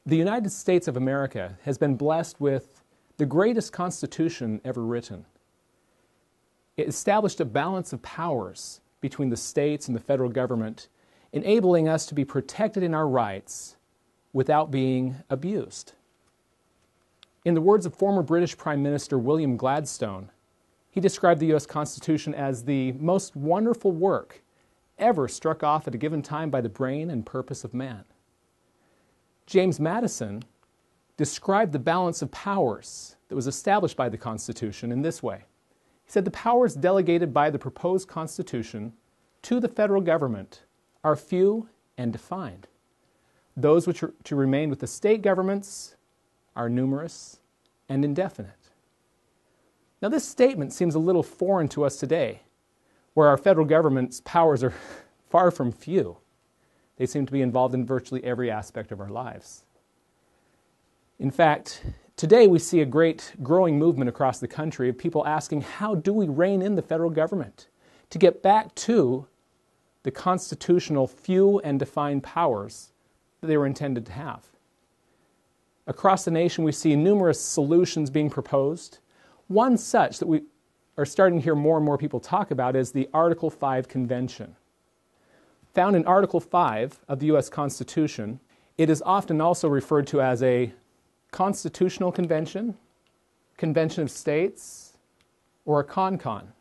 The United States of America has been blessed with the greatest Constitution ever written. It established a balance of powers between the states and the federal government, enabling us to be protected in our rights without being abused. In the words of former British Prime Minister William Gladstone, he described the U.S. Constitution as the most wonderful work ever struck off at a given time by the brain and purpose of man. James Madison described the balance of powers that was established by the Constitution in this way. He said, "The powers delegated by the proposed Constitution to the federal government are few and defined. Those which are to remain with the state governments are numerous and indefinite." Now, this statement seems a little foreign to us today, where our federal government's powers are far from few. They seem to be involved in virtually every aspect of our lives. In fact, today we see a great growing movement across the country of people asking, how do we rein in the federal government to get back to the constitutional few and defined powers that they were intended to have? Across the nation, we see numerous solutions being proposed. One such that we are starting to hear more and more people talk about is the Article 5 Convention. Found in Article 5 of the U.S. Constitution, it is often also referred to as a Constitutional Convention, Convention of States, or a CONCON.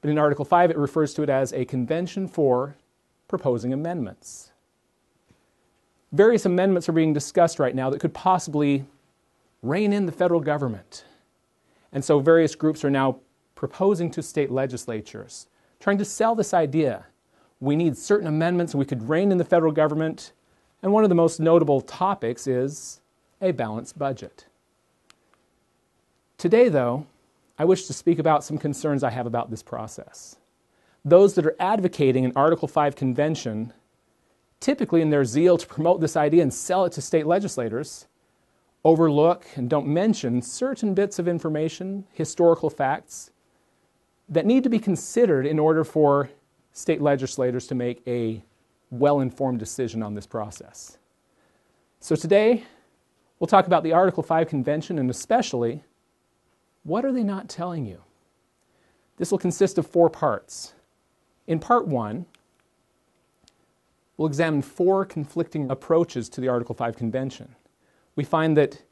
But in Article 5, it refers to it as a convention for proposing amendments. Various amendments are being discussed right now that could possibly rein in the federal government. And so various groups are now proposing to state legislatures, trying to sell this idea. We need certain amendments and we could rein in the federal government. And one of the most notable topics is a balanced budget. Today, though, I wish to speak about some concerns I have about this process. Those that are advocating an Article 5 convention, typically in their zeal to promote this idea and sell it to state legislators, overlook and don't mention certain bits of information, historical facts, that need to be considered in order for state legislators to make a well-informed decision on this process. So today, we'll talk about the Article 5 Convention and especially, what are they not telling you? This will consist of 4 parts. In Part 1, we'll examine 4 conflicting approaches to the Article 5 Convention. We find that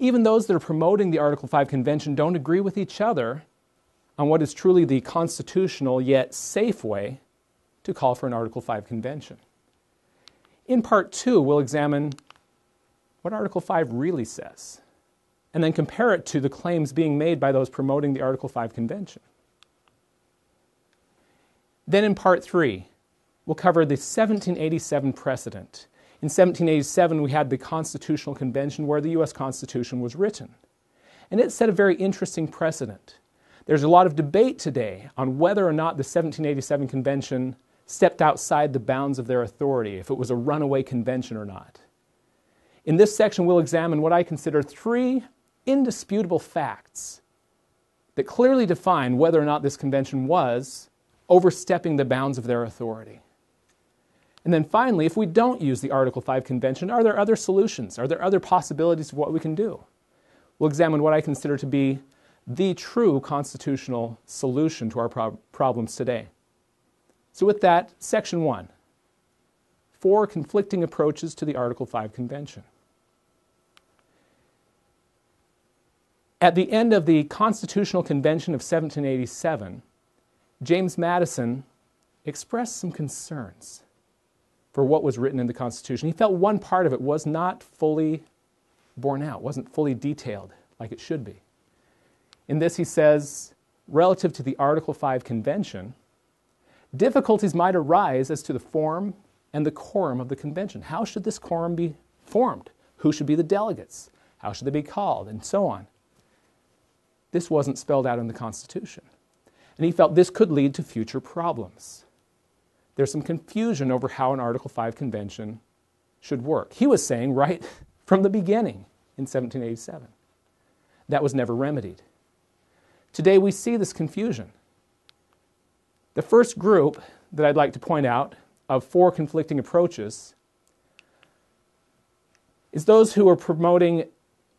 even those that are promoting the Article 5 Convention don't agree with each other on what is truly the constitutional yet safe way to call for an Article 5 Convention. In Part 2, we'll examine what Article 5 really says, and then compare it to the claims being made by those promoting the Article 5 Convention. Then in Part 3, we'll cover the 1787 precedent. In 1787, we had the Constitutional Convention where the U.S. Constitution was written. And it set a very interesting precedent. There's a lot of debate today on whether or not the 1787 Convention stepped outside the bounds of their authority, if it was a runaway convention or not. In this section, we'll examine what I consider 3 indisputable facts that clearly define whether or not this convention was overstepping the bounds of their authority. And then finally, if we don't use the Article 5 Convention, are there other solutions? Are there other possibilities of what we can do? We'll examine what I consider to be the true constitutional solution to our problems today. So with that, Section 1, 4 conflicting approaches to the Article 5 Convention. At the end of the Constitutional Convention of 1787, James Madison expressed some concerns for what was written in the Constitution. He felt one part of it was not fully borne out, wasn't fully detailed like it should be. In this he says, relative to the Article 5 Convention, difficulties might arise as to the form and the quorum of the convention. How should this quorum be formed? Who should be the delegates? How should they be called? And so on. This wasn't spelled out in the Constitution. And he felt this could lead to future problems. There's some confusion over how an Article 5 convention should work. He was saying right from the beginning in 1787. That was never remedied. Today we see this confusion. The first group that I'd like to point out of 4 conflicting approaches is those who are promoting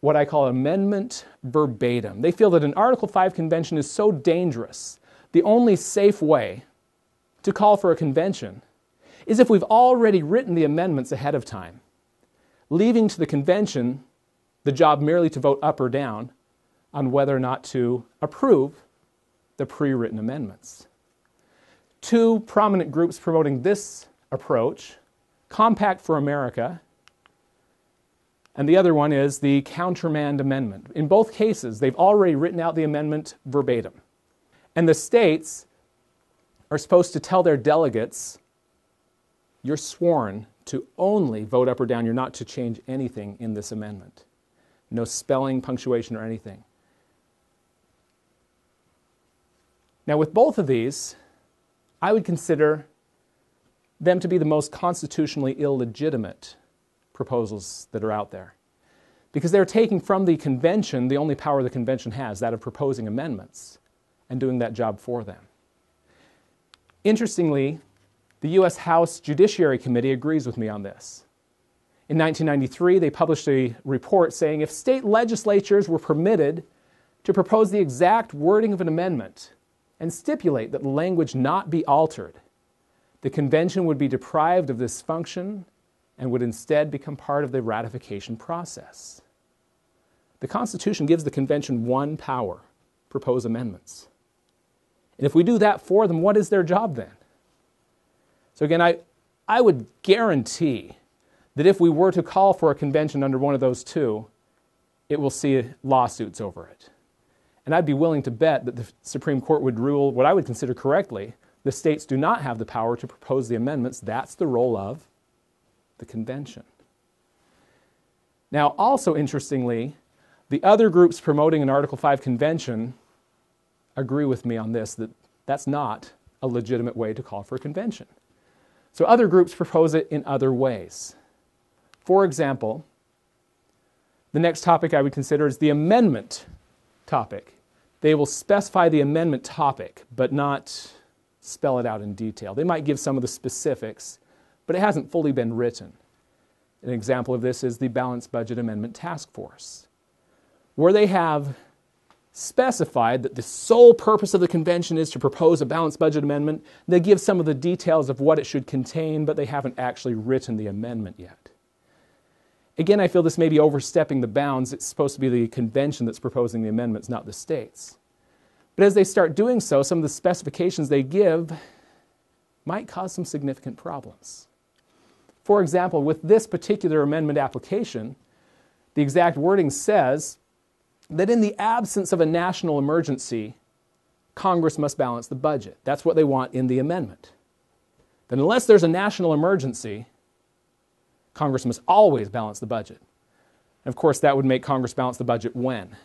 what I call amendment verbatim. They feel that an Article 5 convention is so dangerous, the only safe way to call for a convention is if we've already written the amendments ahead of time, leaving to the convention the job merely to vote up or down on whether or not to approve the pre-written amendments. Two prominent groups promoting this approach, Compact for America, and the other one is the Countermand Amendment. In both cases, they've already written out the amendment verbatim. And the states are supposed to tell their delegates, you're sworn to only vote up or down. You're not to change anything in this amendment. No spelling, punctuation, or anything. Now, with both of these, I would consider them to be the most constitutionally illegitimate proposals that are out there, because they're taking from the convention the only power the convention has, that of proposing amendments, and doing that job for them. Interestingly, the U.S. House Judiciary Committee agrees with me on this. In 1993, they published a report saying if state legislatures were permitted to propose the exact wording of an amendment and stipulate that the language not be altered, the convention would be deprived of this function and would instead become part of the ratification process. The Constitution gives the convention one power: propose amendments. And if we do that for them, what is their job then? So again, I would guarantee that if we were to call for a convention under one of those two, it will see lawsuits over it. And I'd be willing to bet that the Supreme Court would rule what I would consider correctly: the states do not have the power to propose the amendments. That's the role of the convention. Now, also interestingly, the other groups promoting an Article 5 convention agree with me on this, that that's not a legitimate way to call for a convention. So other groups propose it in other ways. For example, the next topic I would consider is the amendment topic. They will specify the amendment topic, but not spell it out in detail. They might give some of the specifics, but it hasn't fully been written. An example of this is the Balanced Budget Amendment Task Force, where they have specified that the sole purpose of the convention is to propose a balanced budget amendment. They give some of the details of what it should contain, but they haven't actually written the amendment yet. Again, I feel this may be overstepping the bounds. It's supposed to be the convention that's proposing the amendments, not the states. But as they start doing so, some of the specifications they give might cause some significant problems. For example, with this particular amendment application, the exact wording says that in the absence of a national emergency, Congress must balance the budget. That's what they want in the amendment. Then unless there's a national emergency, Congress must always balance the budget. And of course, that would make Congress balance the budget when?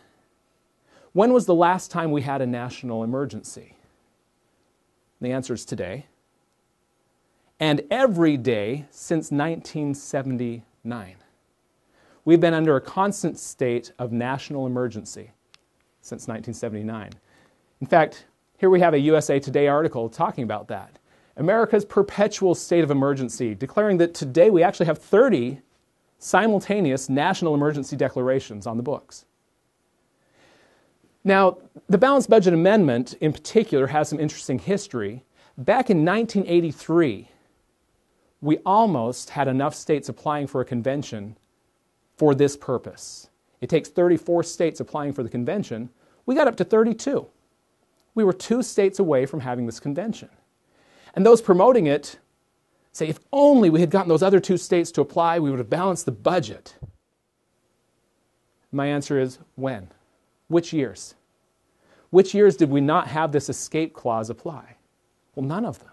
When was the last time we had a national emergency? The answer is today. And every day since 1979. We've been under a constant state of national emergency since 1979. In fact, here we have a USA Today article talking about that. America's perpetual state of emergency, declaring that today we actually have 30 simultaneous national emergency declarations on the books. Now, the Balanced Budget Amendment in particular has some interesting history. Back in 1983, we almost had enough states applying for a convention for this purpose. It takes 34 states applying for the convention. We got up to 32. We were 2 states away from having this convention. And those promoting it say, if only we had gotten those other 2 states to apply, we would have balanced the budget. My answer is, when? Which years? Which years did we not have this escape clause apply? Well, none of them.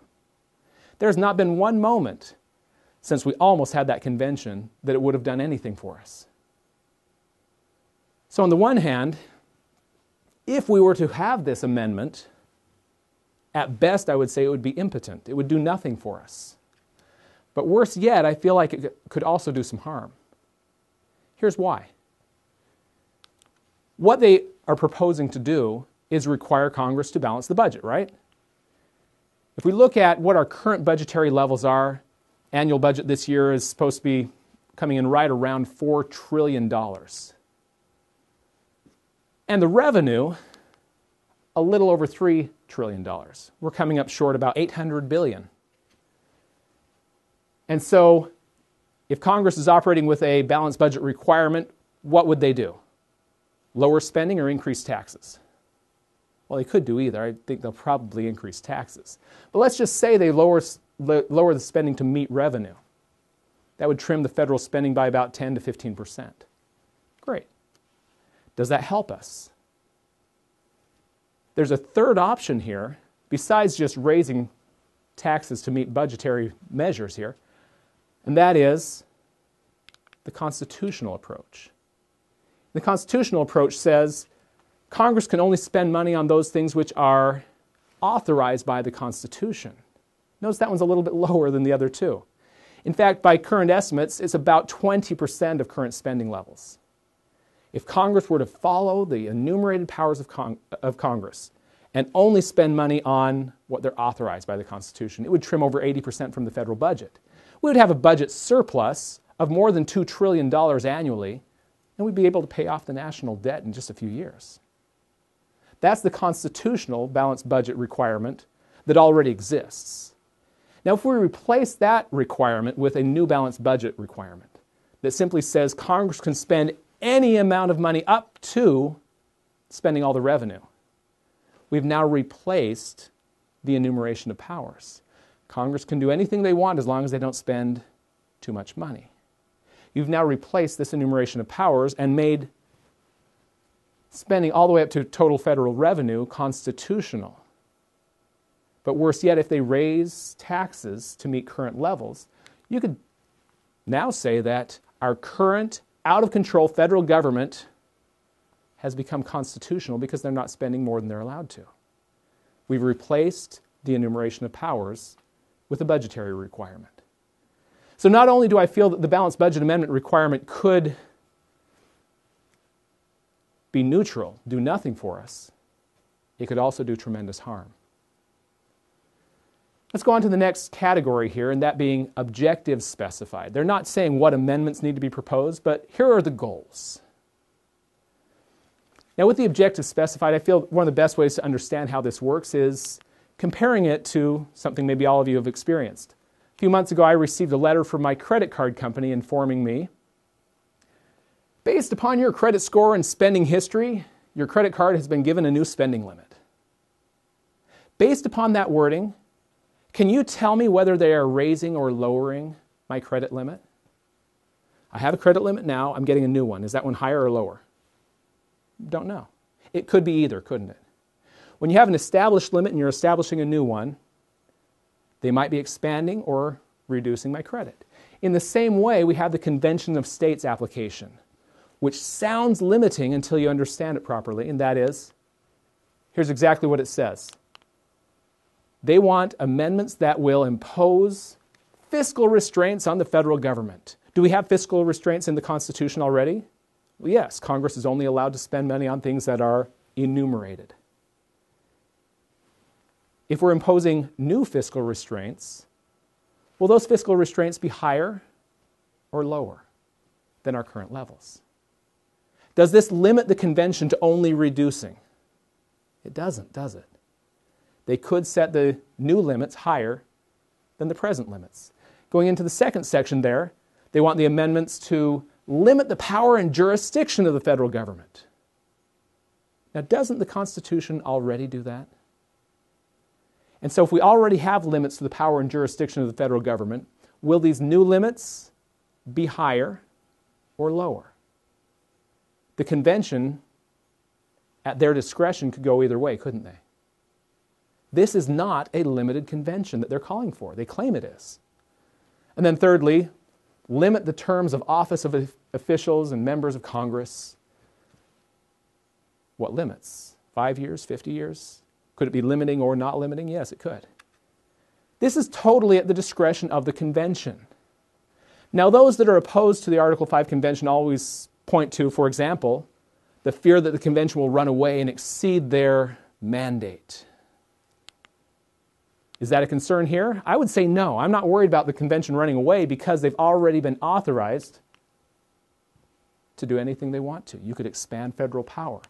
There's not been one moment since we almost had that convention that it would have done anything for us. So on the one hand, if we were to have this amendment, at best I would say it would be impotent. It would do nothing for us. But worse yet, I feel like it could also do some harm. Here's why. What they are proposing to do is require Congress to balance the budget, right? If we look at what our current budgetary levels are, annual budget this year is supposed to be coming in right around $4 trillion. And the revenue, a little over $3 trillion. We're coming up short about $800 billion. And so, if Congress is operating with a balanced budget requirement, what would they do? Lower spending or increase taxes? Well, they could do either. I think they'll probably increase taxes. But let's just say they lower the spending to meet revenue. That would trim the federal spending by about 10 to 15%. Great. Does that help us? There's a third option here, besides just raising taxes to meet budgetary measures here, and that is the constitutional approach. The constitutional approach says Congress can only spend money on those things which are authorized by the Constitution. Notice that one's a little bit lower than the other two. In fact, by current estimates, it's about 20% of current spending levels. If Congress were to follow the enumerated powers of Congress and only spend money on what they're authorized by the Constitution, it would trim over 80% from the federal budget. We would have a budget surplus of more than $2 trillion annually, and we'd be able to pay off the national debt in just a few years. That's the constitutional balanced budget requirement that already exists. Now, if we replace that requirement with a new balanced budget requirement that simply says Congress can spend any amount of money up to spending all the revenue, we've now replaced the enumeration of powers. Congress can do anything they want as long as they don't spend too much money. You've now replaced this enumeration of powers and made spending all the way up to total federal revenue constitutional. But worse yet, if they raise taxes to meet current levels, you could now say that our current out-of-control federal government has become constitutional because they're not spending more than they're allowed to. We've replaced the enumeration of powers with a budgetary requirement. So not only do I feel that the balanced budget amendment requirement could be neutral, do nothing for us, it could also do tremendous harm. Let's go on to the next category here, and that being objectives specified. They're not saying what amendments need to be proposed, but here are the goals. Now, with the objectives specified, I feel one of the best ways to understand how this works is comparing it to something maybe all of you have experienced. A few months ago, I received a letter from my credit card company informing me, based upon your credit score and spending history, your credit card has been given a new spending limit. Based upon that wording, can you tell me whether they are raising or lowering my credit limit? I have a credit limit now, I'm getting a new one. Is that one higher or lower? Don't know. It could be either, couldn't it? When you have an established limit and you're establishing a new one, they might be expanding or reducing my credit. In the same way, we have the Convention of States application, which sounds limiting until you understand it properly, and that is, here's exactly what it says. They want amendments that will impose fiscal restraints on the federal government. Do we have fiscal restraints in the Constitution already? Well, yes, Congress is only allowed to spend money on things that are enumerated. If we're imposing new fiscal restraints, will those fiscal restraints be higher or lower than our current levels? Does this limit the convention to only reducing? It doesn't, does it? They could set the new limits higher than the present limits. Going into the second section there, they want the amendments to limit the power and jurisdiction of the federal government. Now, doesn't the Constitution already do that? And so if we already have limits to the power and jurisdiction of the federal government, will these new limits be higher or lower? The convention, at their discretion, could go either way, couldn't they? This is not a limited convention that they're calling for. They claim it is. And then thirdly, limit the terms of office of officials and members of Congress. What limits? 5 years, 50 years? Could it be limiting or not limiting? Yes, it could. This is totally at the discretion of the convention. Now, those that are opposed to the Article 5 convention always point to, for example, the fear that the convention will run away and exceed their mandate. Is that a concern here? I would say no. I'm not worried about the convention running away because they've already been authorized to do anything they want to. You could expand federal power.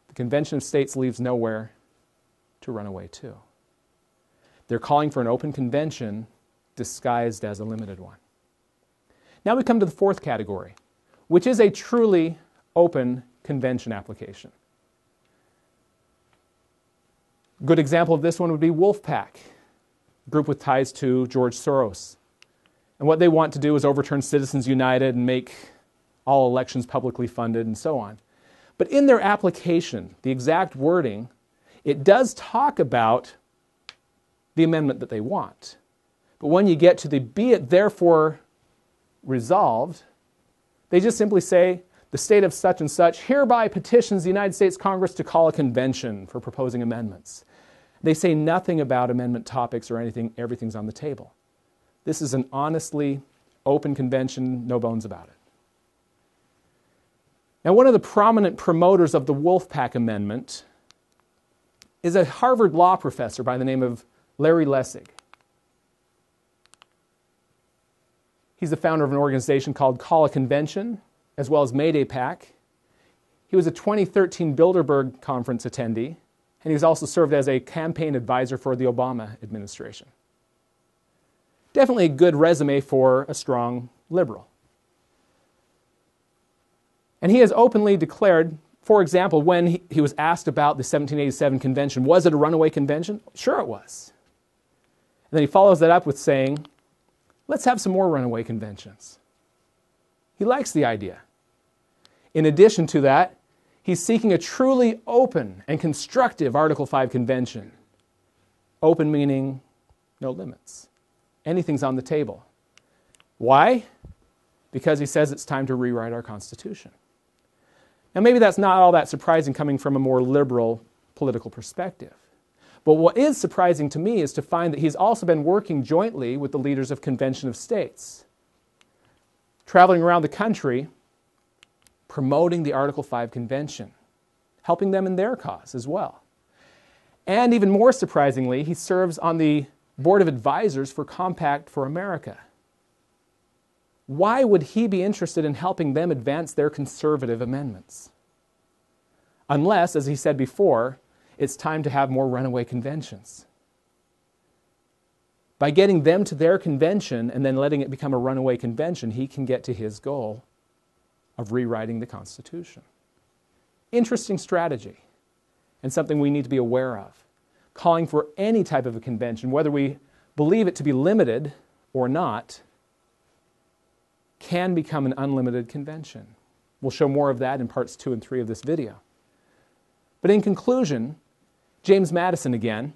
The Convention of States leaves nowhere to run away to. They're calling for an open convention disguised as a limited one. Now we come to the fourth category, which is a truly open convention application. A good example of this one would be Wolfpack, a group with ties to George Soros. And what they want to do is overturn Citizens United and make all elections publicly funded and so on. But in their application, the exact wording, it does talk about the amendment that they want. But when you get to the be it therefore resolved, they just simply say, the state of such and such hereby petitions the United States Congress to call a convention for proposing amendments. They say nothing about amendment topics or anything. Everything's on the table. This is an honestly open convention, no bones about it. Now, one of the prominent promoters of the Wolfpack Amendment is a Harvard law professor by the name of Larry Lessig. He's the founder of an organization called Call a Convention, as well as Mayday PAC. He was a 2013 Bilderberg Conference attendee, and he's also served as a campaign advisor for the Obama administration. Definitely a good resume for a strong liberal. And he has openly declared, for example, when he was asked about the 1787 convention, was it a runaway convention? Sure it was. And then he follows that up with saying, let's have some more runaway conventions. He likes the idea. In addition to that, he's seeking a truly open and constructive Article 5 convention. Open meaning no limits. Anything's on the table. Why? Because he says it's time to rewrite our Constitution. Now, maybe that's not all that surprising coming from a more liberal political perspective. But what is surprising to me is to find that he's also been working jointly with the leaders of Convention of States, traveling around the country, promoting the Article 5 Convention, helping them in their cause as well. And even more surprisingly, he serves on the Board of Advisors for Compact for America. Why would he be interested in helping them advance their conservative amendments? Unless, as he said before, it's time to have more runaway conventions. By getting them to their convention and then letting it become a runaway convention, he can get to his goal of rewriting the Constitution. Interesting strategy, and something we need to be aware of. Calling for any type of a convention, whether we believe it to be limited or not, can become an unlimited convention. We'll show more of that in parts 2 and 3 of this video. But in conclusion, James Madison again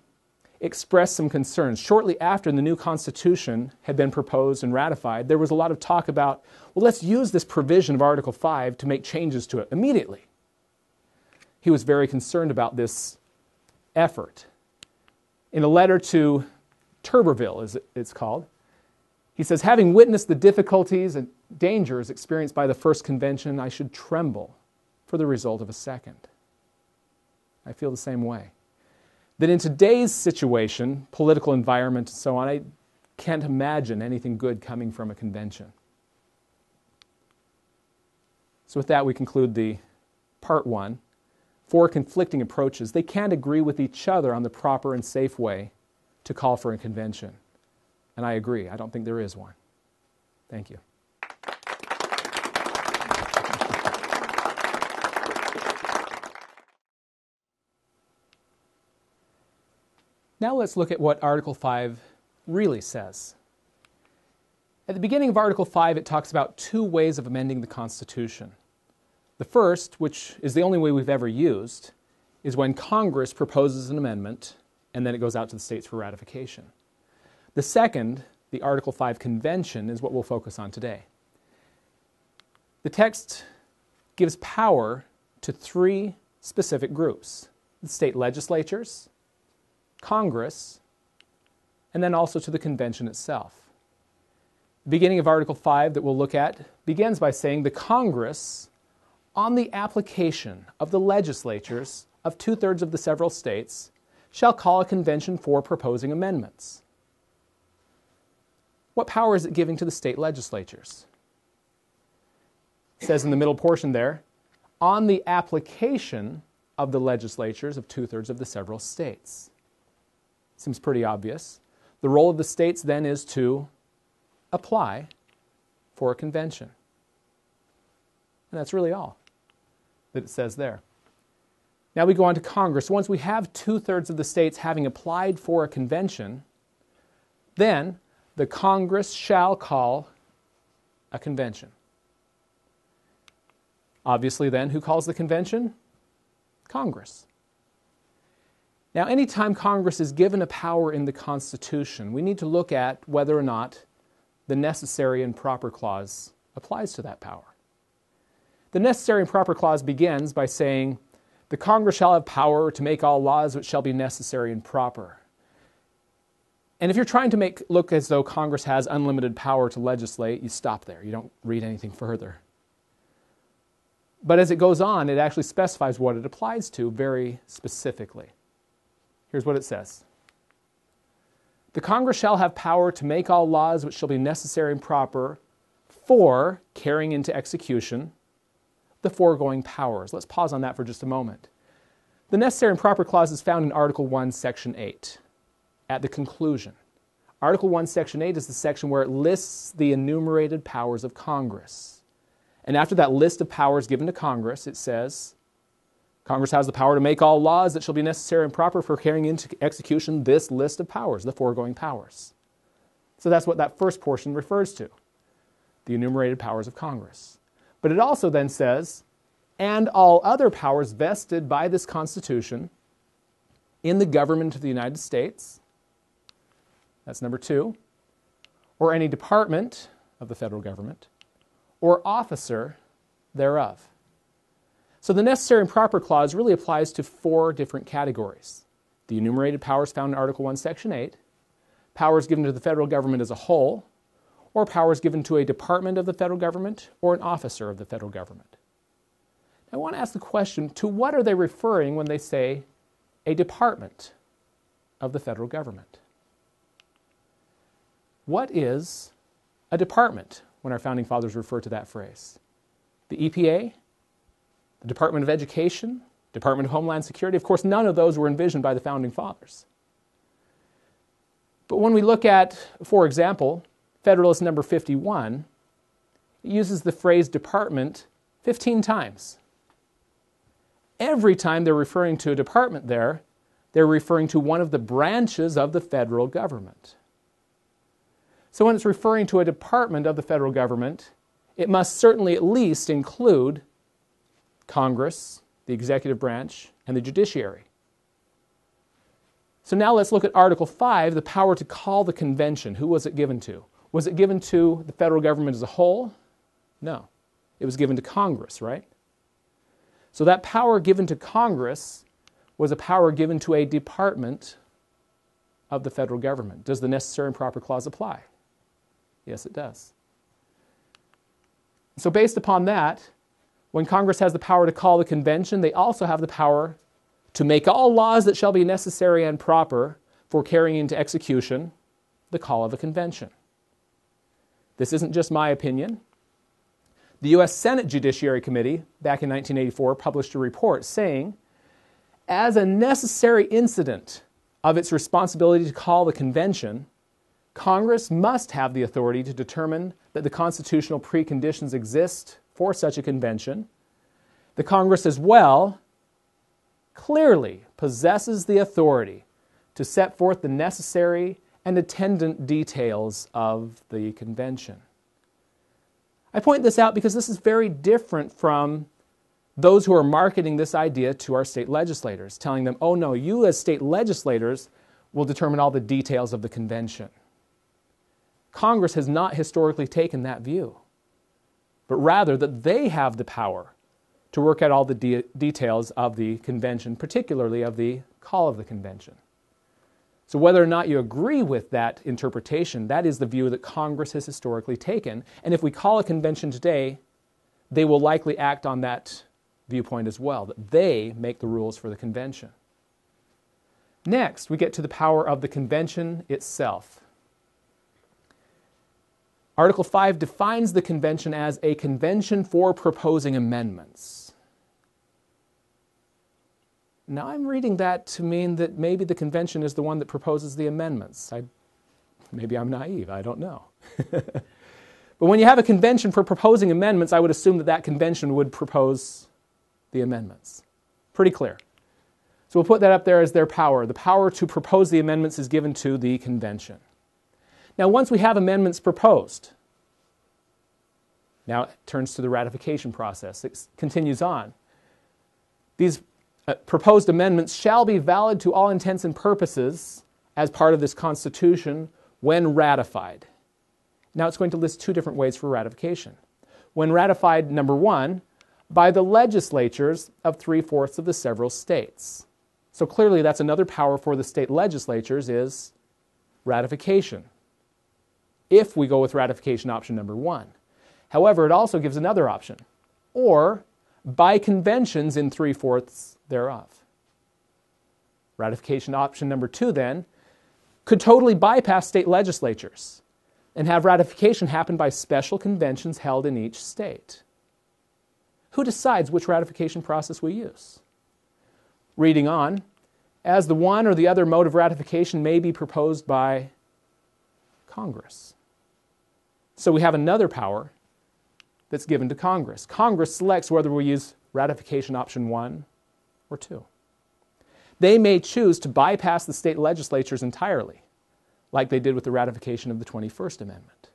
expressed some concerns. Shortly after the new Constitution had been proposed and ratified, there was a lot of talk about, well, let's use this provision of Article 5 to make changes to it immediately. He was very concerned about this effort. In a letter to Tuberville, as it's called, he says, having witnessed the difficulties and dangers experienced by the first convention, I should tremble for the result of a second. I feel the same way. That in today's situation, political environment and so on, I can't imagine anything good coming from a convention. So with that, we conclude the part 1. 4 conflicting approaches. They can't agree with each other on the proper and safe way to call for a convention. And I agree. I don't think there is one. Thank you. Now let's look at what Article 5 really says. At the beginning of Article 5, it talks about 2 ways of amending the Constitution. The first, which is the only way we've ever used, is when Congress proposes an amendment and then it goes out to the states for ratification. The second, the Article 5 Convention, is what we'll focus on today. The text gives power to 3 specific groups: the state legislatures, Congress, and then also to the convention itself. The beginning of Article 5 that we'll look at begins by saying the Congress, on the application of the legislatures of 2/3 of the several states, shall call a convention for proposing amendments. What power is it giving to the state legislatures? It says in the middle portion there, on the application of the legislatures of 2/3 of the several states. Seems pretty obvious. The role of the states then is to apply for a convention. And that's really all that it says there. Now we go on to Congress. Once we have 2/3 of the states having applied for a convention, then the Congress shall call a convention. Obviously then, who calls the convention? Congress. Now, anytime Congress is given a power in the Constitution, we need to look at whether or not the necessary and proper clause applies to that power. The necessary and proper clause begins by saying, the Congress shall have power to make all laws which shall be necessary and proper. And if you're trying to make look as though Congress has unlimited power to legislate, you stop there. You don't read anything further. But as it goes on, it actually specifies what it applies to very specifically. Here's what it says. The Congress shall have power to make all laws which shall be necessary and proper for carrying into execution the foregoing powers. Let's pause on that for just a moment. The necessary and proper clause is found in Article 1, Section 8, at the conclusion. Article 1, Section 8 is the section where it lists the enumerated powers of Congress. And after that list of powers given to Congress, it says, Congress has the power to make all laws that shall be necessary and proper for carrying into execution this list of powers, the foregoing powers. So that's what that first portion refers to, the enumerated powers of Congress. But it also then says, and all other powers vested by this Constitution in the government of the United States, that's number 2, or any department of the federal government, or officer thereof. So the necessary and proper clause really applies to 4 different categories. The enumerated powers found in Article 1, Section 8, powers given to the federal government as a whole, or powers given to a department of the federal government or an officer of the federal government. I want to ask the question, to what are they referring when they say a department of the federal government? What is a department when our founding fathers refer to that phrase? The EPA? The Department of Education? Department of Homeland Security? Of course, none of those were envisioned by the founding fathers. But when we look at, for example, Federalist number 51, it uses the phrase department 15 times. Every time they're referring to a department there, they're referring to one of the branches of the federal government. So when it's referring to a department of the federal government, it must certainly at least include Congress, the executive branch, and the judiciary. So now let's look at Article 5, the power to call the convention. Who was it given to? Was it given to the federal government as a whole? No. It was given to Congress, right? So that power given to Congress was a power given to a department of the federal government. Does the necessary and proper clause apply? Yes, it does. So based upon that, when Congress has the power to call the convention, they also have the power to make all laws that shall be necessary and proper for carrying into execution the call of a convention. This isn't just my opinion. The U.S. Senate Judiciary Committee, back in 1984, published a report saying, as a necessary incident of its responsibility to call the convention, Congress must have the authority to determine that the constitutional preconditions exist for such a convention. The Congress as well clearly possesses the authority to set forth the necessary and attendant details of the convention. I point this out because this is very different from those who are marketing this idea to our state legislators, telling them, oh no, you as state legislators will determine all the details of the convention. Congress has not historically taken that view, but rather that they have the power to work out all the details of the convention, particularly of the call of the convention. So whether or not you agree with that interpretation, that is the view that Congress has historically taken. And if we call a convention today, they will likely act on that viewpoint as well, that they make the rules for the convention. Next, we get to the power of the convention itself. Article 5 defines the convention as a convention for proposing amendments. Now I'm reading that to mean that maybe the convention is the one that proposes the amendments. Maybe I'm naive, I don't know. But when you have a convention for proposing amendments, I would assume that that convention would propose the amendments. Pretty clear. So we'll put that up there as their power. The power to propose the amendments is given to the convention. Now, once we have amendments proposed, now it turns to the ratification process. It continues on. These proposed amendments shall be valid to all intents and purposes as part of this Constitution when ratified. Now it's going to list two different ways for ratification. When ratified, number one, by the legislatures of 3/4 of the several states. So clearly that's another power for the state legislatures is ratification, if we go with ratification option number one. However, it also gives another option, or by conventions in 3/4 thereof. Ratification option number two, then, could totally bypass state legislatures and have ratification happen by special conventions held in each state. Who decides which ratification process we use? Reading on, as the one or the other mode of ratification may be proposed by Congress. So we have another power that's given to Congress. Congress selects whether we use ratification option 1 or 2. They may choose to bypass the state legislatures entirely, like they did with the ratification of the 21st Amendment,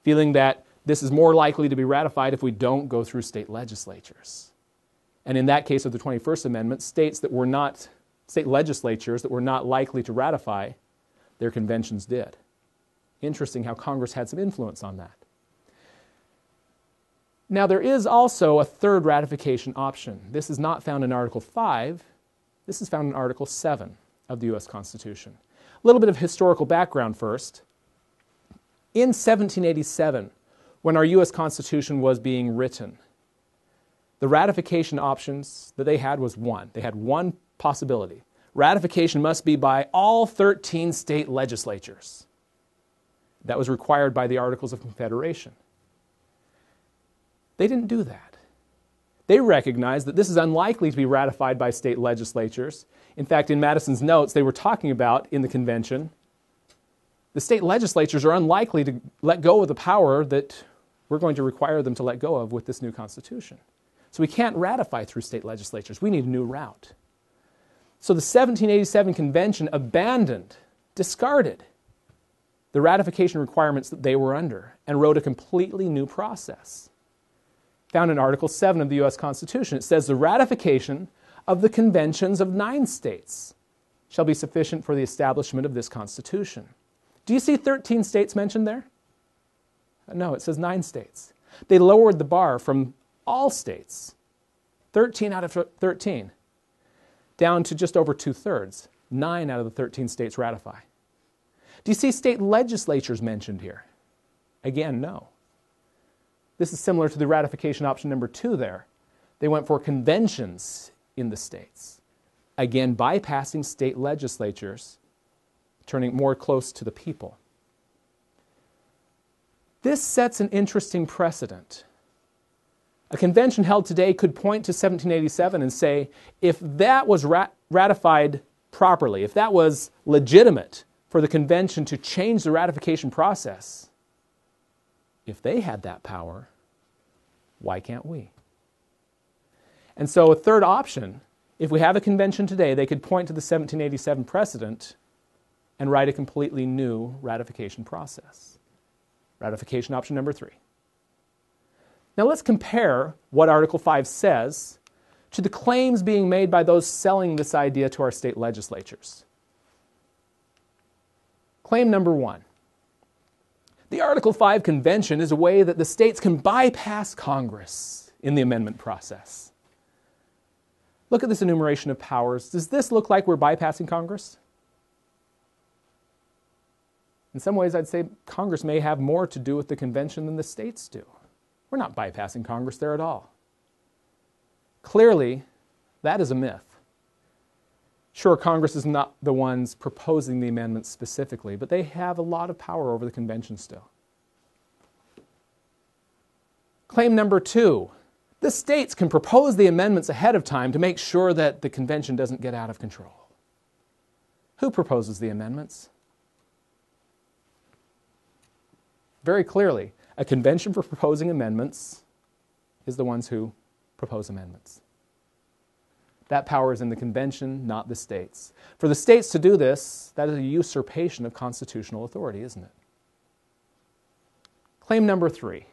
feeling that this is more likely to be ratified if we don't go through state legislatures. And in that case of the 21st Amendment, state legislatures that were not likely to ratify, their conventions did. Interesting how Congress had some influence on that. Now there is also a third ratification option. This is not found in Article 5. This is found in Article 7 of the U.S. Constitution. A little bit of historical background first. In 1787, when our U.S. Constitution was being written, the ratification options that they had was one. They had one possibility. Ratification must be by all 13 state legislatures. That was required by the Articles of Confederation. They didn't do that. They recognized that this is unlikely to be ratified by state legislatures. In fact, in Madison's notes, they were talking about, in the convention, the state legislatures are unlikely to let go of the power that we're going to require them to let go of with this new Constitution. So we can't ratify through state legislatures. We need a new route. So the 1787 convention discarded the ratification requirements that they were under and wrote a completely new process. Found in Article 7 of the U.S. Constitution, it says the ratification of the conventions of 9 states shall be sufficient for the establishment of this Constitution. Do you see 13 states mentioned there? No, it says 9 states. They lowered the bar from all states, 13 out of 13, down to just over 2/3. 9 out of the 13 states ratify. Do you see state legislatures mentioned here? Again, no. This is similar to the ratification option number 2 there. They went for conventions in the states. Again, bypassing state legislatures, turning more close to the people. This sets an interesting precedent. A convention held today could point to 1787 and say, if that was ratified properly, if that was legitimate for the convention to change the ratification process, if they had that power, why can't we? And so a third option, if we have a convention today, they could point to the 1787 precedent and write a completely new ratification process. Ratification option number 3. Now let's compare what Article 5 says to the claims being made by those selling this idea to our state legislatures. Claim number 1. The Article 5 convention is a way that the states can bypass Congress in the amendment process. Look at this enumeration of powers. Does this look like we're bypassing Congress? In some ways, I'd say Congress may have more to do with the convention than the states do. We're not bypassing Congress there at all. Clearly, that is a myth. Sure, Congress is not the ones proposing the amendments specifically, but they have a lot of power over the convention still. Claim number 2. The states can propose the amendments ahead of time to make sure that the convention doesn't get out of control. Who proposes the amendments? Very clearly, a convention for proposing amendments is the ones who propose amendments. That power is in the convention, not the states. For the states to do this, that is a usurpation of constitutional authority, isn't it? Claim number 3.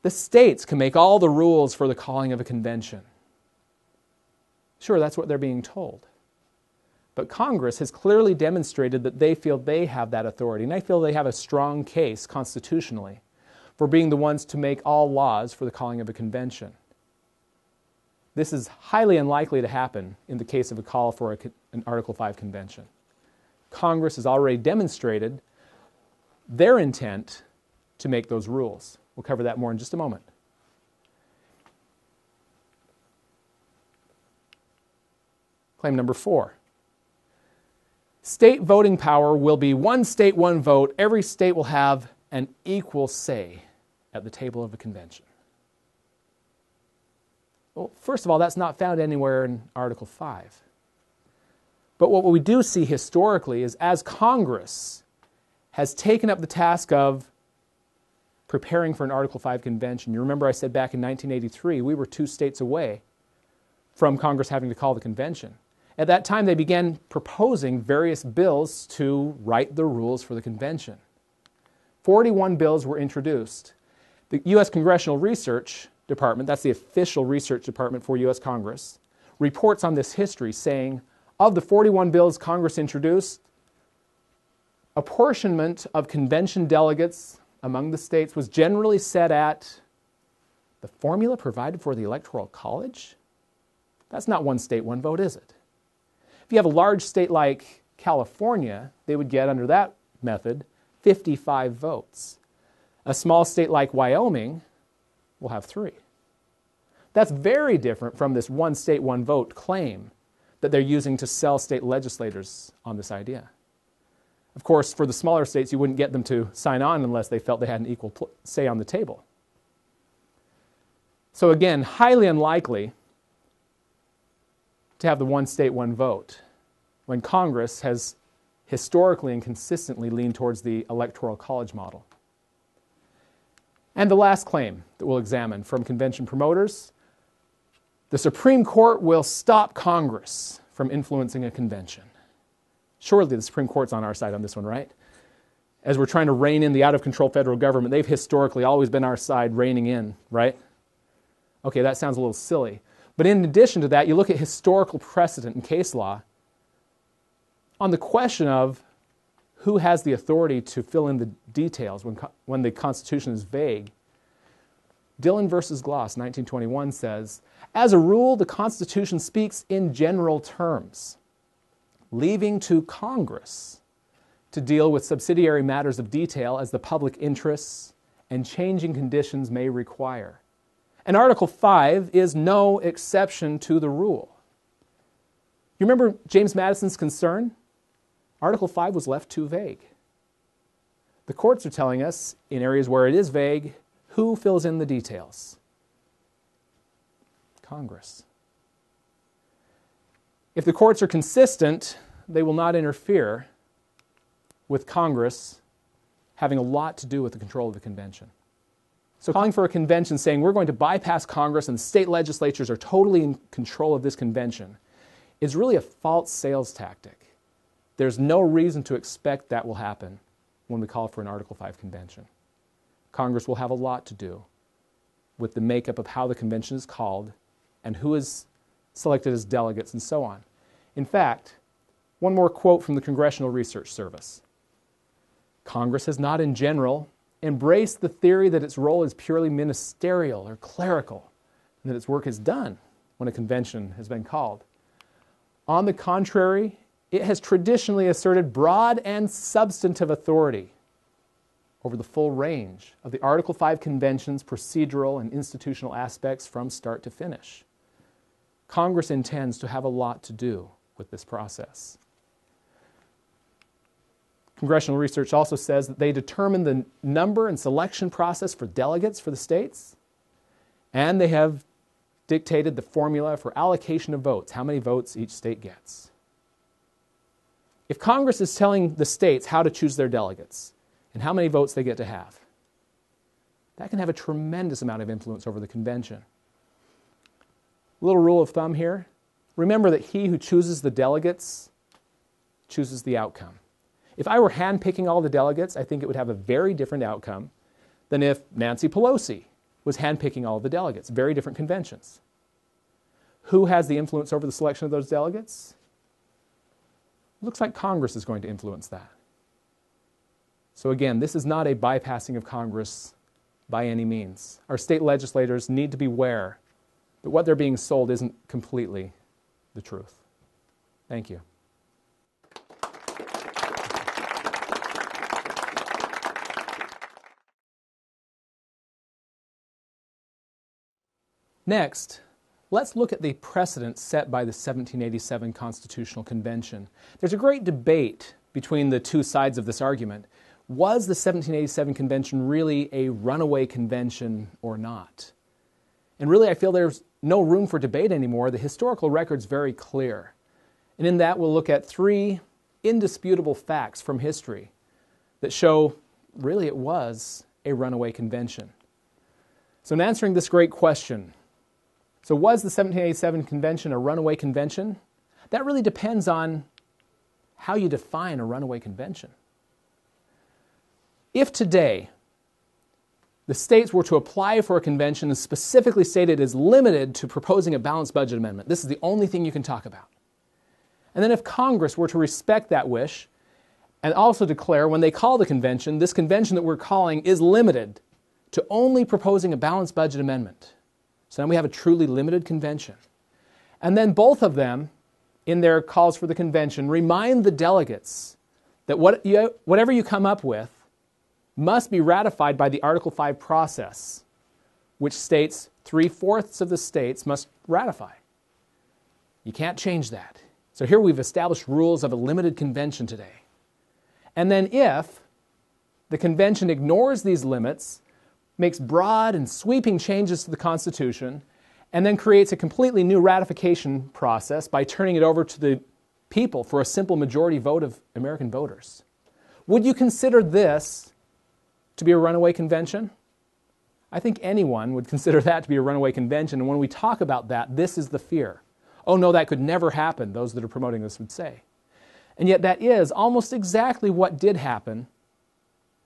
The states can make all the rules for the calling of a convention. Sure, that's what they're being told. But Congress has clearly demonstrated that they feel they have that authority, and I feel they have a strong case constitutionally for being the ones to make all laws for the calling of a convention. This is highly unlikely to happen in the case of a call for an Article 5 convention. Congress has already demonstrated their intent to make those rules. We'll cover that more in just a moment. Claim number 4. State voting power will be one state, one vote. Every state will have an equal say at the table of a convention. Well, first of all, that's not found anywhere in Article 5. But what we do see historically is as Congress has taken up the task of preparing for an Article 5 convention, you remember I said back in 1983 we were 2 states away from Congress having to call the convention. At that time they began proposing various bills to write the rules for the convention. 41 bills were introduced. The U.S. Congressional Research Department, that's the official research department for U.S. Congress, reports on this history saying, of the 41 bills Congress introduced, apportionment of convention delegates among the states was generally set at the formula provided for the Electoral College? That's not one state, one vote, is it? If you have a large state like California, they would get, under that method, 55 votes. A small state like Wyoming will have 3. That's very different from this one state, one vote claim that they're using to sell state legislators on this idea. Of course, for the smaller states, you wouldn't get them to sign on unless they felt they had an equal say on the table. So again, highly unlikely to have the one state, one vote when Congress has historically and consistently leaned towards the Electoral College model. And the last claim that we'll examine from convention promoters: the Supreme Court will stop Congress from influencing a convention. Surely the Supreme Court's on our side on this one, right? As we're trying to rein in the out-of-control federal government, they've historically always been our side reining in, right? Okay, that sounds a little silly. But in addition to that, you look at historical precedent and case law on the question of who has the authority to fill in the details when the Constitution is vague. Dillon versus Gloss, 1921 says, as a rule, the Constitution speaks in general terms, leaving to Congress to deal with subsidiary matters of detail as the public interests and changing conditions may require. And Article 5 is no exception to the rule. You remember James Madison's concern? Article 5 was left too vague. The courts are telling us, in areas where it is vague, who fills in the details? Congress. If the courts are consistent, they will not interfere with Congress having a lot to do with the control of the convention. So calling for a convention saying we're going to bypass Congress and the state legislatures are totally in control of this convention is really a false sales tactic. There's no reason to expect that will happen when we call for an Article 5 convention. Congress will have a lot to do with the makeup of how the convention is called and who is selected as delegates and so on. In fact, one more quote from the Congressional Research Service. Congress has not in general embraced the theory that its role is purely ministerial or clerical, and that its work is done when a convention has been called. On the contrary, it has traditionally asserted broad and substantive authority over the full range of the Article 5 Convention's procedural and institutional aspects from start to finish. Congress intends to have a lot to do with this process. Congressional research also says that they determine the number and selection process for delegates for the states, and they have dictated the formula for allocation of votes, how many votes each state gets. If Congress is telling the states how to choose their delegates and how many votes they get to have, that can have a tremendous amount of influence over the convention. A little rule of thumb here. Remember that he who chooses the delegates chooses the outcome. If I were handpicking all the delegates, I think it would have a very different outcome than if Nancy Pelosi was handpicking all of the delegates. Very different conventions. Who has the influence over the selection of those delegates? Looks like Congress is going to influence that. So again, this is not a bypassing of Congress by any means. Our state legislators need to be aware that what they're being sold isn't completely the truth. Thank you. Next, let's look at the precedent set by the 1787 Constitutional Convention. There's a great debate between the two sides of this argument. Was the 1787 Convention really a runaway convention or not? And really, I feel there's no room for debate anymore. The historical record's very clear. And in that, we'll look at 3 indisputable facts from history that show really it was a runaway convention. So in answering this great question, so was the 1787 Convention a runaway convention? That really depends on how you define a runaway convention. If today the states were to apply for a convention and specifically stated as limited to proposing a balanced budget amendment, this is the only thing you can talk about. And then if Congress were to respect that wish and also declare when they call the convention, this convention that we're calling is limited to only proposing a balanced budget amendment. So now we have a truly limited convention. And then both of them, in their calls for the convention, remind the delegates that whatever you come up with must be ratified by the Article 5 process, which states 3/4 of the states must ratify. You can't change that. So here we've established rules of a limited convention today. And then if the convention ignores these limits, makes broad and sweeping changes to the Constitution, and then creates a completely new ratification process by turning it over to the people for a simple majority vote of American voters. Would you consider this to be a runaway convention? I think anyone would consider that to be a runaway convention, and when we talk about that, this is the fear. Oh no, that could never happen, those that are promoting this would say. And yet that is almost exactly what did happen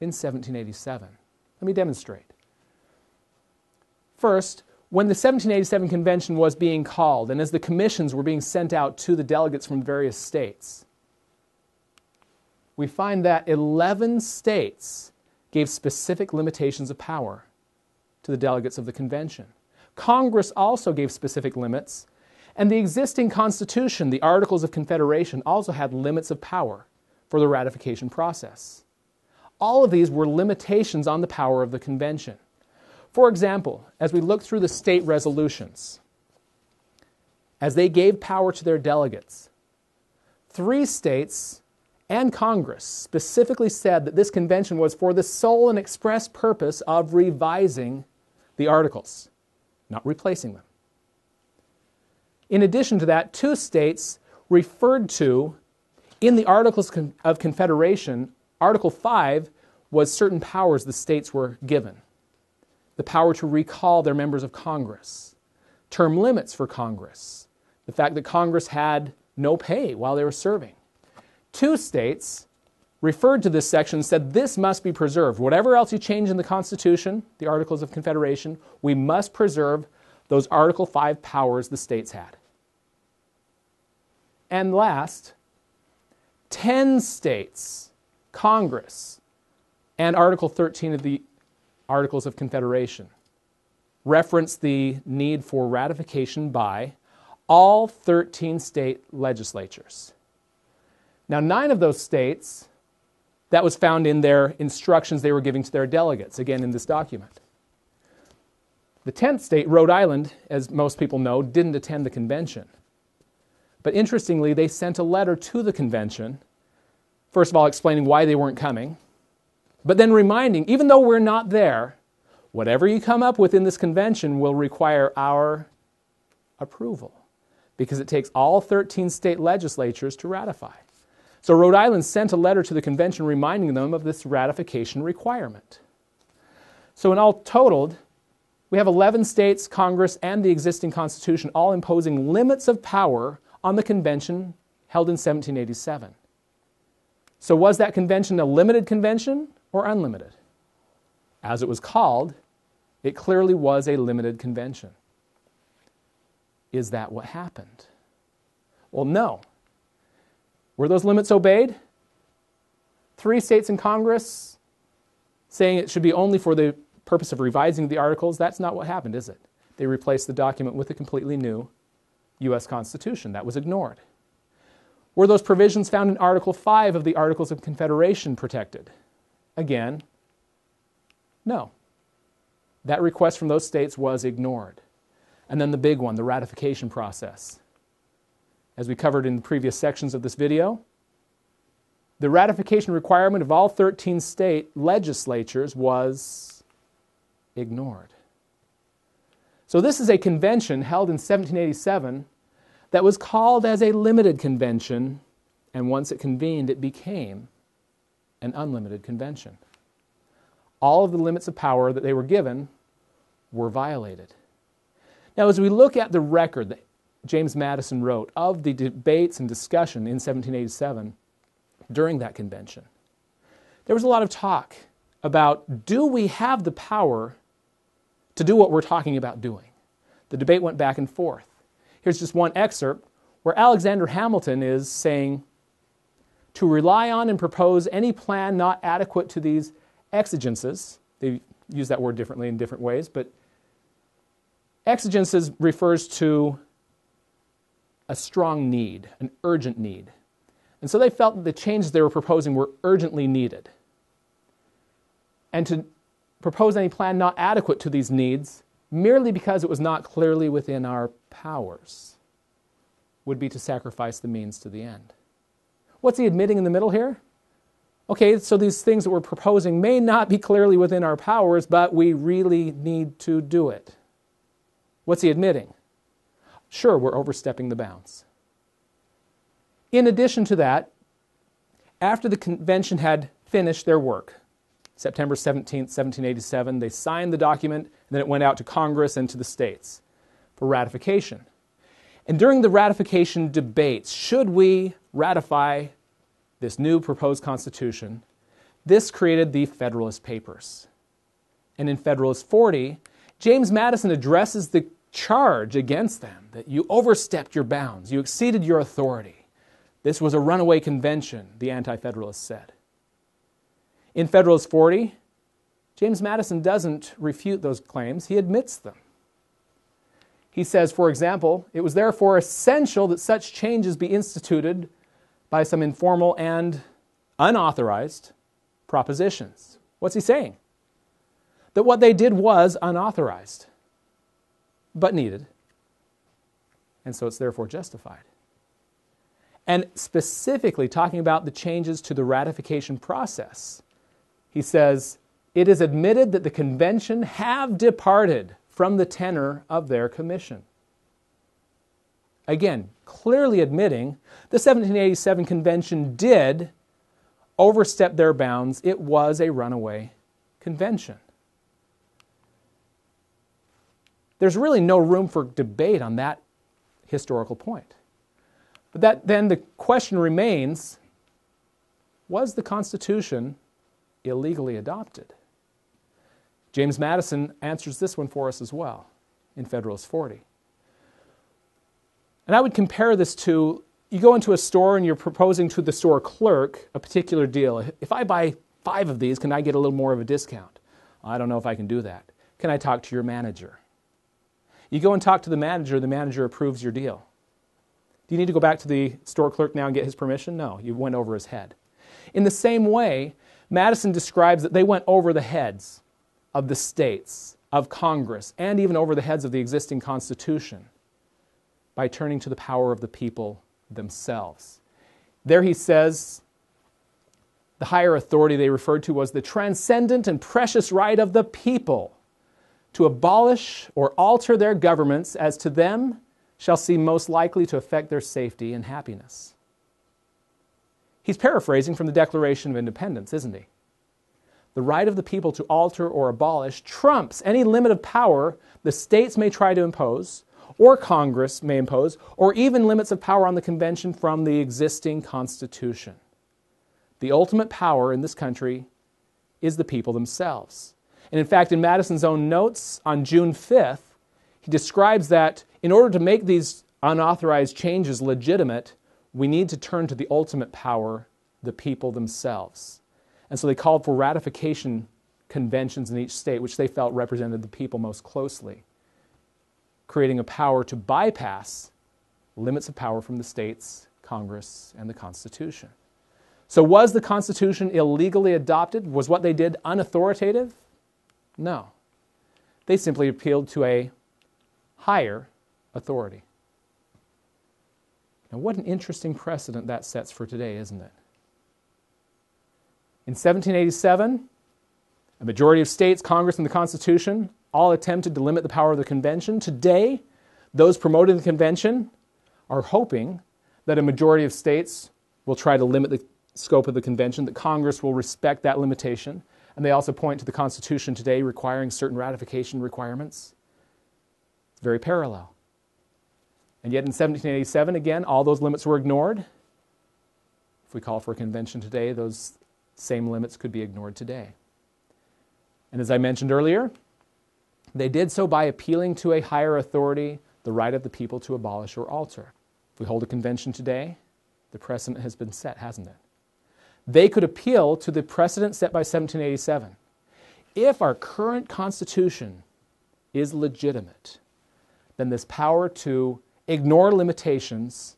in 1787. Let me demonstrate. First, when the 1787 Convention was being called, and as the commissions were being sent out to the delegates from various states, we find that 11 states gave specific limitations of power to the delegates of the convention. Congress also gave specific limits, and the existing Constitution, the Articles of Confederation, also had limits of power for the ratification process. All of these were limitations on the power of the convention. For example, as we look through the state resolutions, as they gave power to their delegates, 3 states and Congress specifically said that this convention was for the sole and express purpose of revising the articles, not replacing them. In addition to that, 2 states referred to, in the Articles of Confederation, Article 5 was certain powers the states were given. The power to recall their members of Congress, term limits for Congress, the fact that Congress had no pay while they were serving. 2 states referred to this section and said this must be preserved. Whatever else you change in the Constitution, the Articles of Confederation, we must preserve those Article 5 powers the states had. And last, 10 states, Congress, and Article 13 of the Articles of Confederation reference the need for ratification by all 13 state legislatures. Now, 9 of those states, that was found in their instructions they were giving to their delegates, again in this document. The 10th state, Rhode Island, as most people know, didn't attend the convention. But interestingly, they sent a letter to the convention First of all, explaining why they weren't coming, but then reminding, even though we're not there, whatever you come up with in this convention will require our approval, because it takes all 13 state legislatures to ratify. So Rhode Island sent a letter to the convention reminding them of this ratification requirement. So in all totaled, we have 11 states, Congress, and the existing Constitution all imposing limits of power on the convention held in 1787. So was that convention a limited convention or unlimited? As it was called, it clearly was a limited convention. Is that what happened? Well, no. Were those limits obeyed? 3 states in Congress saying it should be only for the purpose of revising the articles. That's not what happened, is it? They replaced the document with a completely new U.S. Constitution. That was ignored. Were those provisions found in Article 5 of the Articles of Confederation protected? Again, no. That request from those states was ignored. And then the big one, the ratification process. As we covered in the previous sections of this video, the ratification requirement of all 13 state legislatures was ignored. So this is a convention held in 1787 that was called as a limited convention, and once it convened, it became an unlimited convention. All of the limits of power that they were given were violated. Now, as we look at the record that James Madison wrote of the debates and discussion in 1787 during that convention, there was a lot of talk about, do we have the power to do what we're talking about doing? The debate went back and forth. Here's just one excerpt where Alexander Hamilton is saying, to rely on and propose any plan not adequate to these exigences. They use that word differently in different ways, but exigences refers to a strong need, an urgent need. And so they felt that the changes they were proposing were urgently needed. And to propose any plan not adequate to these needs, merely because it was not clearly within our powers, would be to sacrifice the means to the end. What's he admitting in the middle here? Okay, so these things that we're proposing may not be clearly within our powers, but we really need to do it. What's he admitting? Sure, we're overstepping the bounds. In addition to that, after the convention had finished their work, September 17th, 1787, they signed the document, and then it went out to Congress and to the states for ratification. And during the ratification debates, should we ratify this new proposed Constitution, this created the Federalist Papers. And in Federalist 40, James Madison addresses the charge against them that you overstepped your bounds, you exceeded your authority. This was a runaway convention, the Anti-Federalists said. In Federalist 40, James Madison doesn't refute those claims, he admits them. He says, for example, it was therefore essential that such changes be instituted by some informal and unauthorized propositions. What's he saying? That what they did was unauthorized, but needed, and so it's therefore justified. And specifically talking about the changes to the ratification process, he says, it is admitted that the convention have departed from the tenor of their commission. Again, clearly admitting the 1787 convention did overstep their bounds. It was a runaway convention. There's really no room for debate on that historical point. But then the question remains, was the Constitution illegally adopted? James Madison answers this one for us as well in Federalist 40. And I would compare this to, you go into a store and you're proposing to the store clerk a particular deal. If I buy 5 of these, can I get a little more of a discount? I don't know if I can do that. Can I talk to your manager? You go and talk to the manager approves your deal. Do you need to go back to the store clerk now and get his permission? No, you went over his head. In the same way, Madison describes that they went over the heads of the states, of Congress, and even over the heads of the existing Constitution by turning to the power of the people themselves. There he says, The higher authority they referred to was the transcendent and precious right of the people to abolish or alter their governments as to them shall seem most likely to affect their safety and happiness. He's paraphrasing from the Declaration of Independence, isn't he? The right of the people to alter or abolish trumps any limit of power the states may try to impose, or Congress may impose, or even limits of power on the convention from the existing Constitution. The ultimate power in this country is the people themselves. And in fact, in Madison's own notes on June 5th, he describes that in order to make these unauthorized changes legitimate, we need to turn to the ultimate power, the people themselves. And so they called for ratification conventions in each state, which they felt represented the people most closely, creating a power to bypass limits of power from the states, Congress, and the Constitution. So was the Constitution illegally adopted? Was what they did unauthoritative? No. They simply appealed to a higher authority. Now, what an interesting precedent that sets for today, isn't it? In 1787, a majority of states, Congress, and the Constitution all attempted to limit the power of the convention. Today, those promoting the convention are hoping that a majority of states will try to limit the scope of the convention, that Congress will respect that limitation. And they also point to the Constitution today requiring certain ratification requirements. It's very parallel. And yet in 1787, again, all those limits were ignored. If we call for a convention today, those same limits could be ignored today. And as I mentioned earlier, they did so by appealing to a higher authority, the right of the people to abolish or alter. If we hold a convention today, the precedent has been set, hasn't it? They could appeal to the precedent set by 1787. If our current Constitution is legitimate, then this power to ignore limitations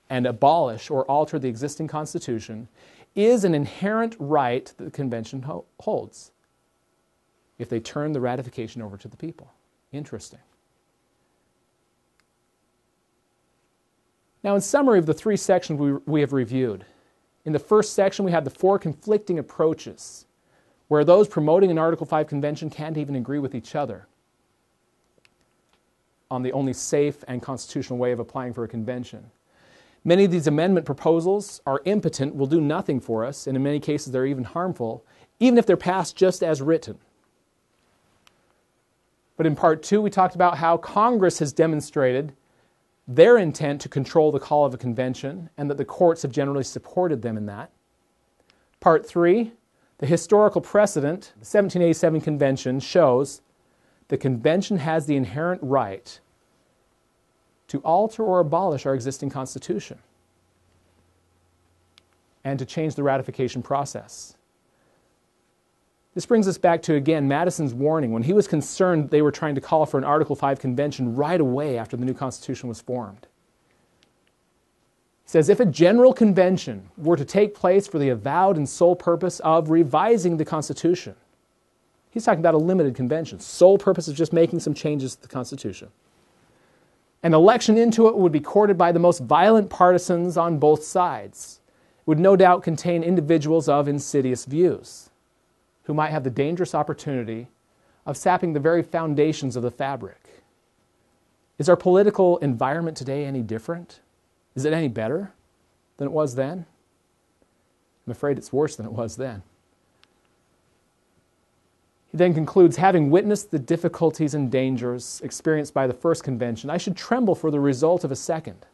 and abolish or alter the existing Constitution is an inherent right that the convention holds if they turn the ratification over to the people. Interesting. Now, in summary of the three sections we have reviewed, in the first section we had the four conflicting approaches where those promoting an Article 5 convention can't even agree with each other on the only safe and constitutional way of applying for a convention. Many of these amendment proposals are impotent, will do nothing for us, and in many cases they're even harmful, even if they're passed just as written. But in part two, we talked about how Congress has demonstrated their intent to control the call of a convention and that the courts have generally supported them in that. Part three, the historical precedent, the 1787 convention, shows the convention has the inherent right to alter or abolish our existing Constitution and to change the ratification process. This brings us back to, again, Madison's warning when he was concerned they were trying to call for an Article 5 convention right away after the new Constitution was formed. He says, if a general convention were to take place for the avowed and sole purpose of revising the Constitution, he's talking about a limited convention, sole purpose of just making some changes to the Constitution. An election into it would be courted by the most violent partisans on both sides. It would no doubt contain individuals of insidious views who might have the dangerous opportunity of sapping the very foundations of the fabric. Is our political environment today any different? Is it any better than it was then? I'm afraid it's worse than it was then. He then concludes, having witnessed the difficulties and dangers experienced by the first convention, I should tremble for the result of a second.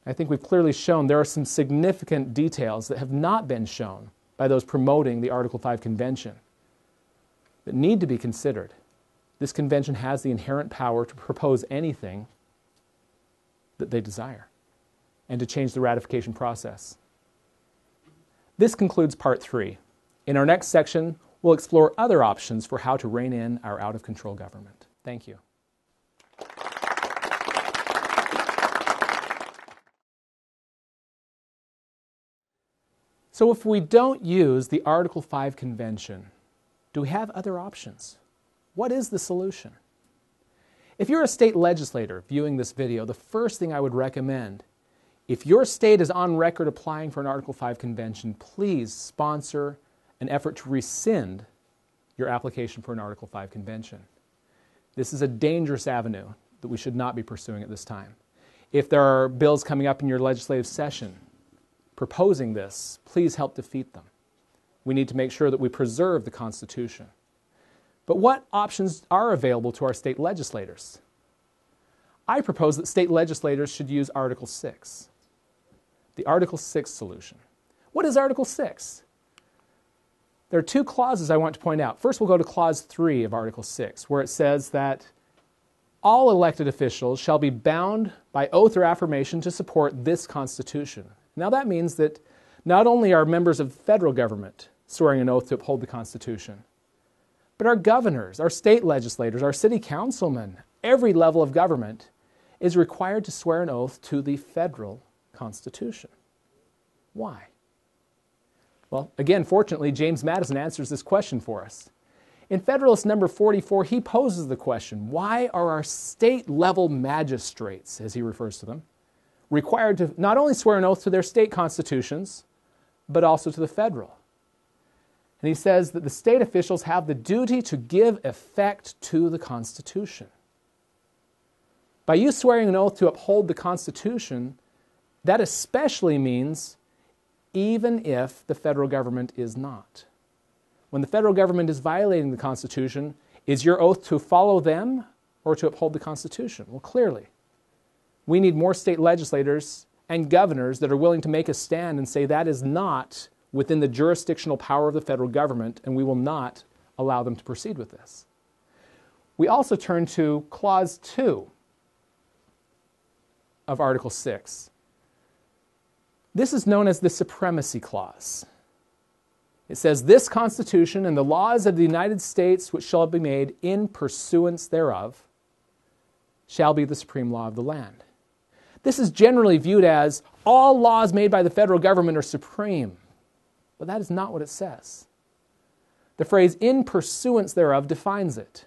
I think we've clearly shown there are some significant details that have not been shown by those promoting the Article 5 convention that need to be considered. This convention has the inherent power to propose anything that they desire and to change the ratification process. This concludes part 3. In our next section, we'll explore other options for how to rein in our out-of-control government. Thank you. So if we don't use the Article 5 convention, do we have other options? What is the solution? If you're a state legislator viewing this video, the first thing I would recommend If your state is on record applying for an Article 5 convention, please sponsor an effort to rescind your application for an Article 5 convention. This is a dangerous avenue that we should not be pursuing at this time. If there are bills coming up in your legislative session proposing this, please help defeat them. We need to make sure that we preserve the Constitution. But what options are available to our state legislators? I propose that state legislators should use Article 6, the Article 6 solution. What is Article 6? There are two clauses I want to point out. First, we'll go to Clause 3 of Article 6, where it says that all elected officials shall be bound by oath or affirmation to support this Constitution. Now that means that not only are members of the federal government swearing an oath to uphold the Constitution, but our governors, our state legislators, our city councilmen, every level of government is required to swear an oath to the federal Constitution. Why? Well, again, fortunately, James Madison answers this question for us. In Federalist number 44, he poses the question, why are our state-level magistrates, as he refers to them, required to not only swear an oath to their state constitutions, but also to the federal? And he says that the state officials have the duty to give effect to the Constitution. By you swearing an oath to uphold the Constitution, that especially means even if the federal government is not. When the federal government is violating the Constitution, is your oath to follow them or to uphold the Constitution? Well, clearly, we need more state legislators and governors that are willing to make a stand and say that is not within the jurisdictional power of the federal government, and we will not allow them to proceed with this. We also turn to Clause 2 of Article 6. This is known as the Supremacy Clause. It says, this Constitution and the laws of the United States which shall be made in pursuance thereof shall be the supreme law of the land. This is generally viewed as all laws made by the federal government are supreme. But that is not what it says. The phrase in pursuance thereof defines it.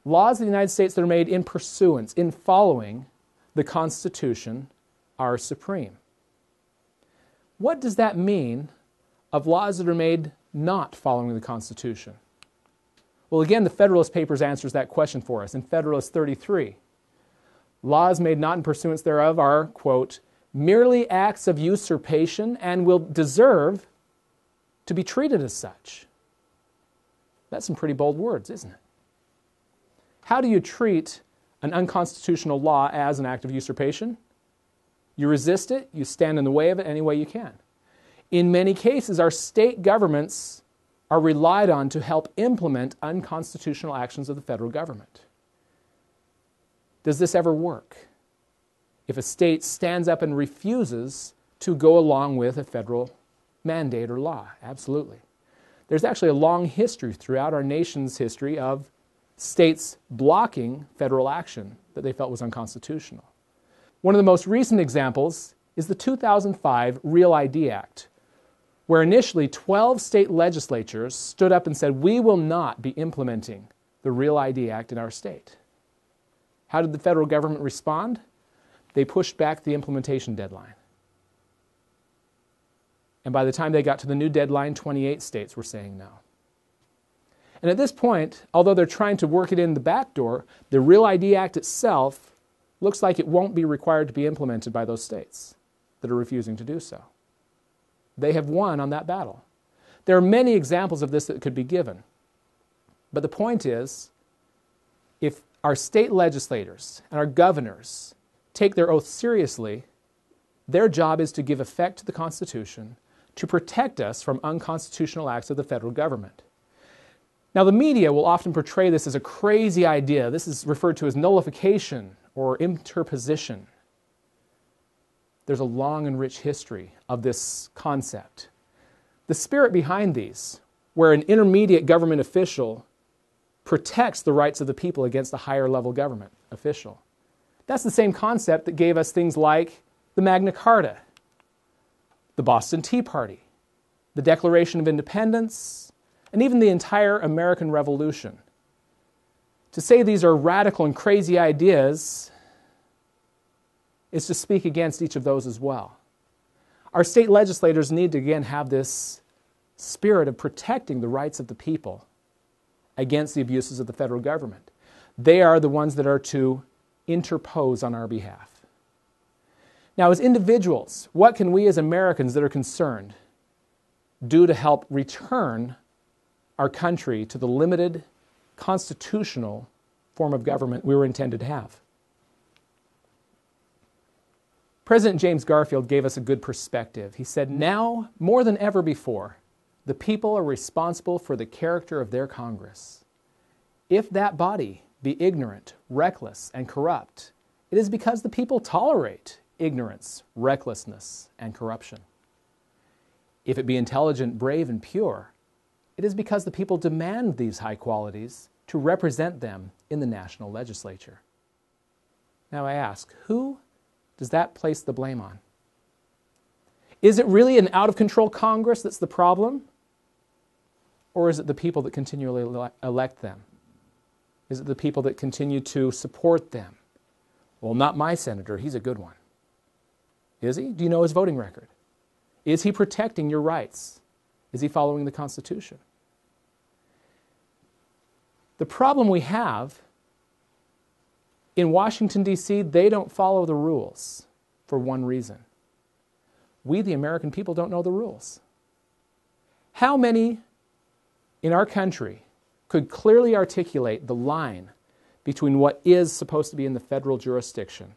Laws of the United States that are made in pursuance, in following the Constitution, are supreme. What does that mean of laws that are made not following the Constitution? Well, again, the Federalist Papers answers that question for us in Federalist 33. Laws made not in pursuance thereof are, quote, merely acts of usurpation and will deserve to be treated as such. That's some pretty bold words, isn't it? How do you treat an unconstitutional law as an act of usurpation? You resist it, you stand in the way of it any way you can. In many cases, our state governments are relied on to help implement unconstitutional actions of the federal government. Does this ever work? If a state stands up and refuses to go along with a federal mandate or law? Absolutely. There's actually a long history throughout our nation's history of states blocking federal action that they felt was unconstitutional. One of the most recent examples is the 2005 Real ID Act, where initially 12 state legislatures stood up and said, we will not be implementing the Real ID Act in our state. How did the federal government respond? They pushed back the implementation deadline. And by the time they got to the new deadline, 28 states were saying no. And at this point, although they're trying to work it in the back door, the Real ID Act itself looks like it won't be required to be implemented by those states that are refusing to do so. They have won on that battle. There are many examples of this that could be given. But the point is, if our state legislators and our governors take their oath seriously, their job is to give effect to the Constitution to protect us from unconstitutional acts of the federal government. Now, the media will often portray this as a crazy idea. This is referred to as nullification or interposition. There's a long and rich history of this concept. The spirit behind these, where an intermediate government official protects the rights of the people against a higher level government official. That's the same concept that gave us things like the Magna Carta, the Boston Tea Party, the Declaration of Independence, and even the entire American Revolution. To say these are radical and crazy ideas is to speak against each of those as well. Our state legislators need to again have this spirit of protecting the rights of the people against the abuses of the federal government. They are the ones that are to interpose on our behalf. Now, as individuals, what can we as Americans that are concerned do to help return our country to the limited constitutional form of government we were intended to have? President James Garfield gave us a good perspective. He said, "Now, more than ever before, the people are responsible for the character of their Congress. If that body be ignorant, reckless, and corrupt, it is because the people tolerate ignorance, recklessness, and corruption. If it be intelligent, brave, and pure, it is because the people demand these high qualities to represent them in the national legislature." Now I ask, who does that place the blame on? Is it really an out-of-control Congress that's the problem? Or is it the people that continually elect them? Is it the people that continue to support them? Well, not my senator, he's a good one. Is he? Do you know his voting record? Is he protecting your rights? Is he following the Constitution? The problem we have in Washington, D.C., they don't follow the rules for one reason. We, the American people, don't know the rules. How many in our country could clearly articulate the line between what is supposed to be in the federal jurisdiction,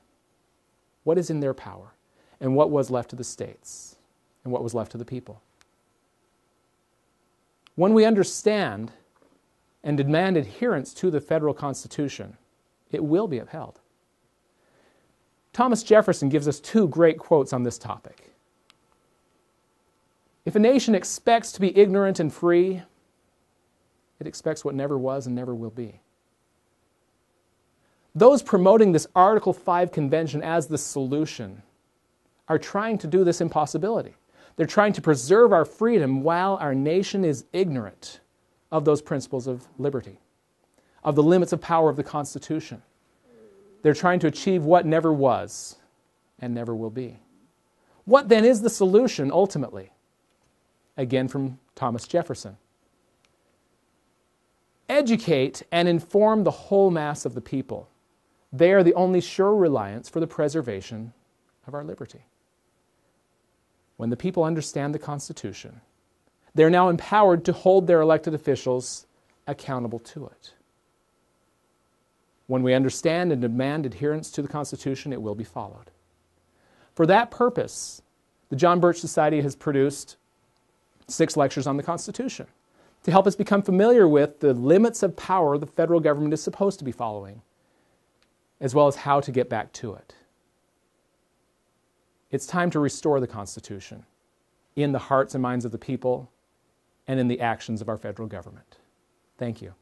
what is in their power, and what was left to the states, and what was left to the people? When we understand and demand adherence to the federal Constitution, it will be upheld. Thomas Jefferson gives us two great quotes on this topic. "If a nation expects to be ignorant and free, it expects what never was and never will be." Those promoting this Article 5 convention as the solution are trying to do this impossibility. They're trying to preserve our freedom while our nation is ignorant of those principles of liberty, of the limits of power of the Constitution. They're trying to achieve what never was and never will be. What then is the solution ultimately? Again from Thomas Jefferson. Educate and inform the whole mass of the people. They are the only sure reliance for the preservation of our liberty. When the people understand the Constitution, they're now empowered to hold their elected officials accountable to it. When we understand and demand adherence to the Constitution, it will be followed. For that purpose, the John Birch Society has produced 6 lectures on the Constitution to help us become familiar with the limits of power the federal government is supposed to be following, as well as how to get back to it. It's time to restore the Constitution in the hearts and minds of the people and in the actions of our federal government. Thank you.